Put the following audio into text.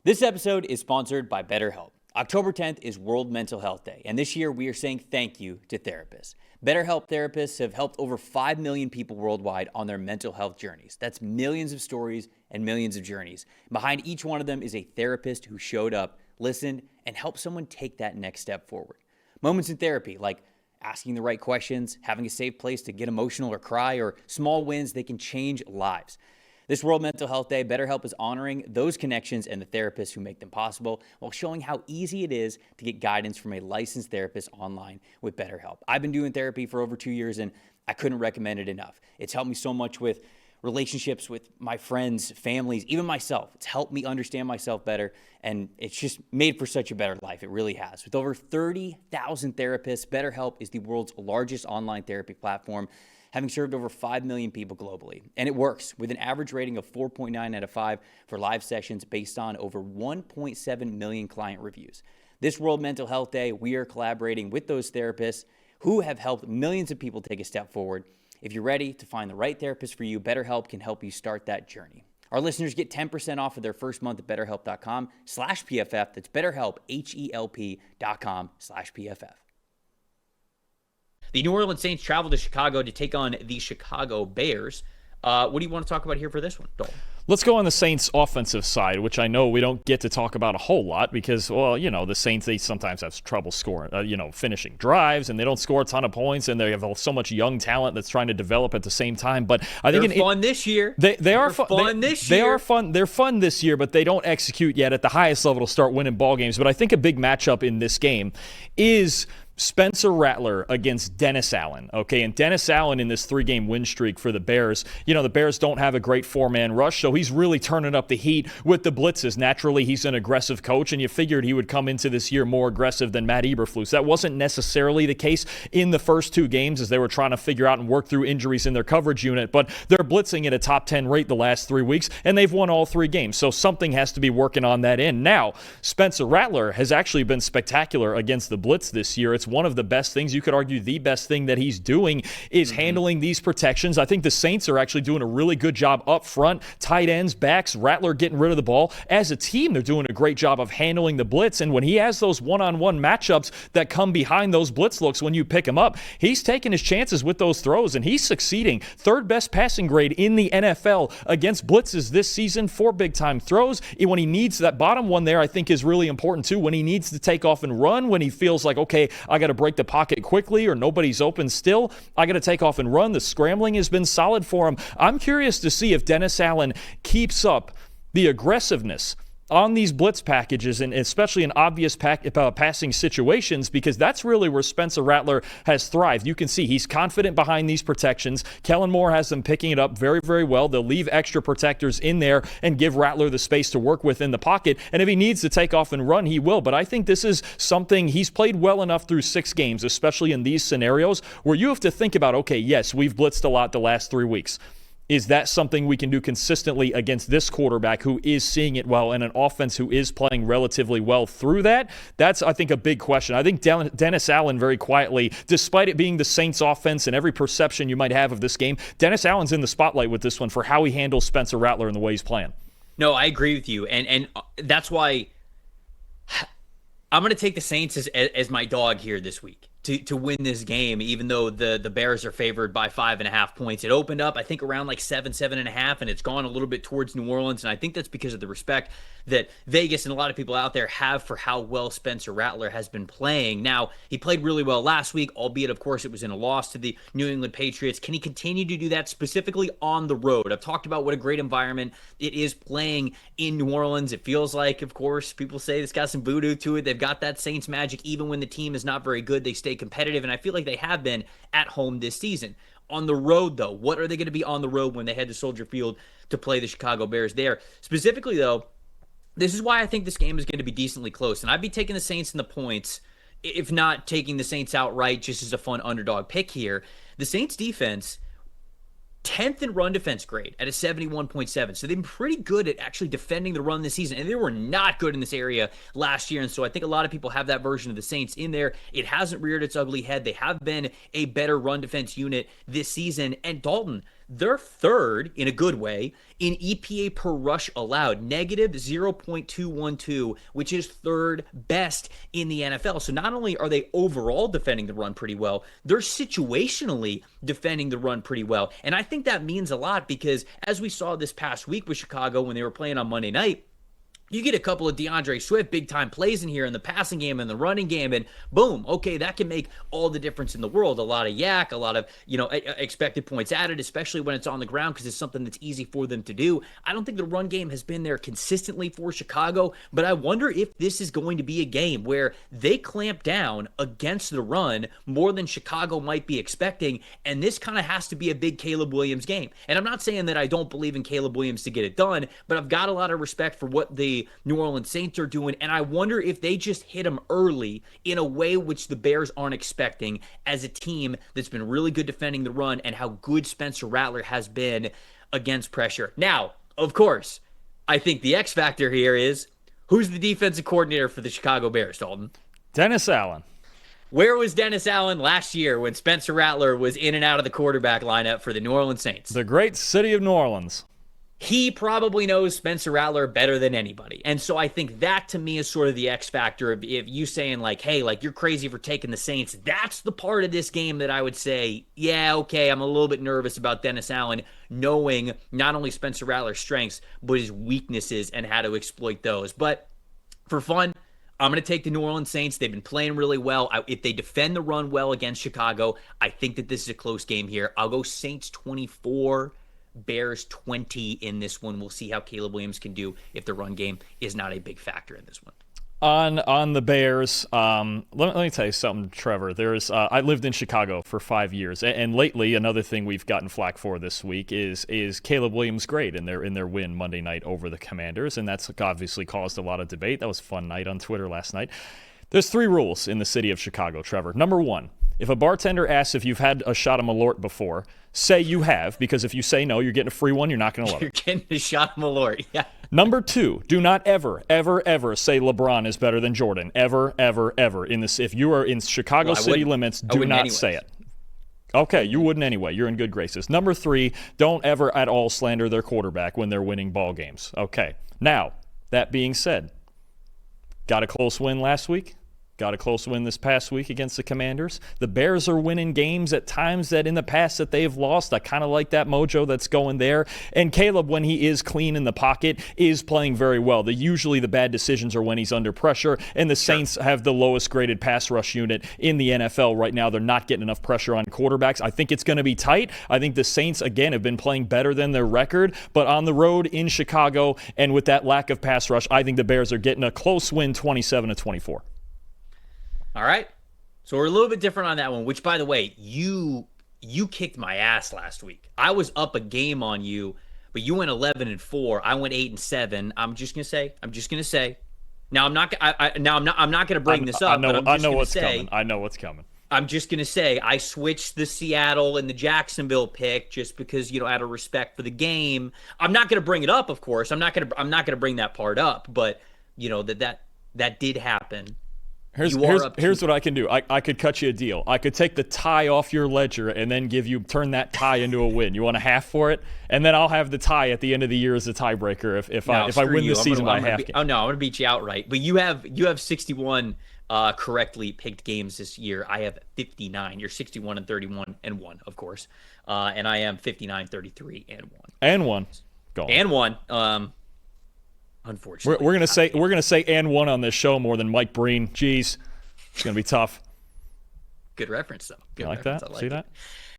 This episode is sponsored by BetterHelp. October 10th is World Mental Health Day, and this year we are saying thank you to therapists. BetterHelp therapists have helped over 5 million people worldwide on their mental health journeys. That's millions of stories and millions of journeys. Behind each one of them is a therapist who showed up, listened, and helped someone take that next step forward. Moments in therapy, like asking the right questions, having a safe place to get emotional or cry, or small wins, they can change lives. This World Mental Health Day, BetterHelp is honoring those connections and the therapists who make them possible while showing how easy it is to get guidance from a licensed therapist online with BetterHelp. I've been doing therapy for over 2 years and I couldn't recommend it enough. It's helped me so much with relationships with my friends, families, even myself. It's helped me understand myself better, and it's just made for such a better life. It really has. With over 30,000 therapists, BetterHelp is the world's largest online therapy platform, having served over 5 million people globally. And it works with an average rating of 4.9 out of 5 for live sessions based on over 1.7 million client reviews. This World Mental Health Day, we are collaborating with those therapists who have helped millions of people take a step forward. If you're ready to find the right therapist for you, BetterHelp can help you start that journey. Our listeners get 10% off of their first month at BetterHelp.com/PFF. That's BetterHelp, HELP.com/PFF. The New Orleans Saints travel to Chicago to take on the Chicago Bears. What do you want to talk about here for this one, Dalton? Let's go on the Saints' offensive side, which I know we don't get to talk about a whole lot because, well, you know, the Saints, they sometimes have trouble scoring, finishing drives, and they don't score a ton of points, and they have so much young talent that's trying to develop at the same time. But I think they're fun this year. They are fun this year. They are fun. They're fun this year, but they don't execute yet at the highest level to start winning ball games. But I think a big matchup in this game is Spencer Rattler against Dennis Allen, okay? And Dennis Allen in this 3-game win streak for the Bears, the Bears don't have a great 4-man rush, so he's really turning up the heat with the blitzes. Naturally, he's an aggressive coach, and you figured he would come into this year more aggressive than Matt Eberflus. That wasn't necessarily the case in the first 2 games as they were trying to figure out and work through injuries in their coverage unit, but they're blitzing at a top 10 rate the last 3 weeks, and they've won all 3 games, so something has to be working on that end. Now, Spencer Rattler has actually been spectacular against the blitz this year. It's one of the best things, you could argue the best thing that he's doing is handling these protections. I think the Saints are actually doing a really good job up front, tight ends, backs, Rattler getting rid of the ball. As a team, they're doing a great job of handling the blitz, and when he has those one-on-one matchups that come behind those blitz looks when you pick him up, he's taking his chances with those throws, and he's succeeding. 3rd best passing grade in the NFL against blitzes this season, 4 big-time throws. When he needs that bottom one there, I think is really important too. When he needs to take off and run, when he feels like, okay, I got to break the pocket quickly or nobody's open still, I got to take off and run. The scrambling has been solid for him. I'm curious to see if Dennis Allen keeps up the aggressiveness on these blitz packages, and especially in obvious passing situations, because that's really where Spencer Rattler has thrived. You can see he's confident behind these protections. Kellen Moore has them picking it up very, very well. They'll leave extra protectors in there and give Rattler the space to work with in the pocket, and if he needs to take off and run, he will. But I think this is something he's played well enough through 6 games, especially in these scenarios where you have to think about, okay, yes, we've blitzed a lot the last 3 weeks. Is that something we can do consistently against this quarterback who is seeing it well and an offense who is playing relatively well through that? That's, I think, a big question. I think Dennis Allen, very quietly, despite it being the Saints offense and every perception you might have of this game, Dennis Allen's in the spotlight with this one for how he handles Spencer Rattler and the way he's playing. No, I agree with you. And that's why I'm going to take the Saints as my dog here this week to win this game, even though the Bears are favored by 5.5 points. It opened up, I think, around like 7.5, and it's gone a little bit towards New Orleans, and I think that's because of the respect that Vegas and a lot of people out there have for how well Spencer Rattler has been playing. Now, he played really well last week, albeit, of course, it was in a loss to the New England Patriots. Can he continue to do that specifically on the road? I've talked about what a great environment it is playing in New Orleans. It feels like, of course, people say it's got some voodoo to it. They've got that Saints magic. Even when the team is not very good, they stay competitive, and I feel like they have been at home this season. On the road, though, what are they going to be on the road when they head to Soldier Field to play the Chicago Bears there? Specifically, though, this is why I think this game is going to be decently close, and I'd be taking the Saints in the points, if not taking the Saints outright just as a fun underdog pick here. The Saints defense, 10th in run defense grade at a 71.7. So they've been pretty good at actually defending the run this season. And they were not good in this area last year. And so I think a lot of people have that version of the Saints in there. It hasn't reared its ugly head. They have been a better run defense unit this season. And Dalton, they're third, in a good way, in EPA per rush allowed, negative 0.212, which is third best in the NFL. So not only are they overall defending the run pretty well, they're situationally defending the run pretty well. And I think that means a lot because as we saw this past week with Chicago when they were playing on Monday night, you get a couple of DeAndre Swift big-time plays in here in the passing game and the running game, and boom, okay, that can make all the difference in the world. A lot of yak, a lot of, expected points added, especially when it's on the ground because it's something that's easy for them to do. I don't think the run game has been there consistently for Chicago, but I wonder if this is going to be a game where they clamp down against the run more than Chicago might be expecting, and this kind of has to be a big Caleb Williams game. And I'm not saying that I don't believe in Caleb Williams to get it done, but I've got a lot of respect for what the New Orleans Saints are doing, and I wonder if they just hit them early in a way which the Bears aren't expecting as a team that's been really good defending the run and how good Spencer Rattler has been against pressure. Now, of course, I think the X factor here is who's the defensive coordinator for the Chicago Bears, Dalton? Dennis Allen. Where was Dennis Allen last year when Spencer Rattler was in and out of the quarterback lineup for the New Orleans Saints? The great city of New Orleans. He probably knows Spencer Rattler better than anybody. And so I think that to me is sort of the X factor of if you saying like, hey, like you're crazy for taking the Saints. That's the part of this game that I would say, yeah, okay, I'm a little bit nervous about Dennis Allen knowing not only Spencer Rattler's strengths, but his weaknesses and how to exploit those. But for fun, I'm going to take the New Orleans Saints. They've been playing really well. If they defend the run well against Chicago, I think that this is a close game here. I'll go Saints 24, Bears 20 in this one. We'll see how Caleb Williams can do if the run game is not a big factor in this one. On the Bears, let me tell you something, Trevor. I lived in Chicago for 5 years, and lately another thing we've gotten flack for this week is Caleb Williams' grade in their win Monday night over the Commanders, and that's obviously caused a lot of debate. That was a fun night on Twitter last night. There's 3 rules in the city of Chicago, Trevor. Number 1, if a bartender asks if you've had a shot of Malort before, say you have, because if you say no, you're getting a free one. You're not going to love it. You're getting a shot of Malort, yeah. Number 2, do not ever, ever, ever say LeBron is better than Jordan. Ever, ever, ever. If you are in Chicago city limits, do not say it. Okay, you wouldn't anyway. You're in good graces. Number 3, don't ever at all slander their quarterback when they're winning ball games. Okay. Now, that being said, got a close win last week. Got a close win this past week against the Commanders. The Bears are winning games at times that in the past that they've lost. I kind of like that mojo that's going there. And Caleb, when he is clean in the pocket, is playing very well. Usually the bad decisions are when he's under pressure, and the Saints have the lowest graded pass rush unit in the NFL right now. They're not getting enough pressure on quarterbacks. I think it's going to be tight. I think the Saints, again, have been playing better than their record, but on the road in Chicago and with that lack of pass rush, I think the Bears are getting a close win 27-24. All right. So we're a little bit different on that one, which, by the way, you kicked my ass last week. I was up a game on you, but you went 11-4. I went 8-7. I'm just gonna say. Now I'm not gonna bring this up. I know what's coming. I'm just gonna say I switched the Seattle and the Jacksonville pick just because out of respect for the game. I'm not gonna bring it up, of course. I'm not gonna bring that part up, but that did happen. Here's what I can do. I could cut you a deal. I could take the tie off your ledger and then turn that tie into a win. You want a half for it? And then I'll have the tie at the end of the year as a tiebreaker if I win this season by half game. Oh no, I'm gonna beat you outright. But you have 61 correctly picked games this year. I have 59. You're 61-31-1, of course. And I am 59-33-1. Go on. And 1. Unfortunately, we're gonna say and 1 on this show more than Mike Breen. Jeez, it's gonna be tough. Good reference though. Good you like reference. that? I like See it. that?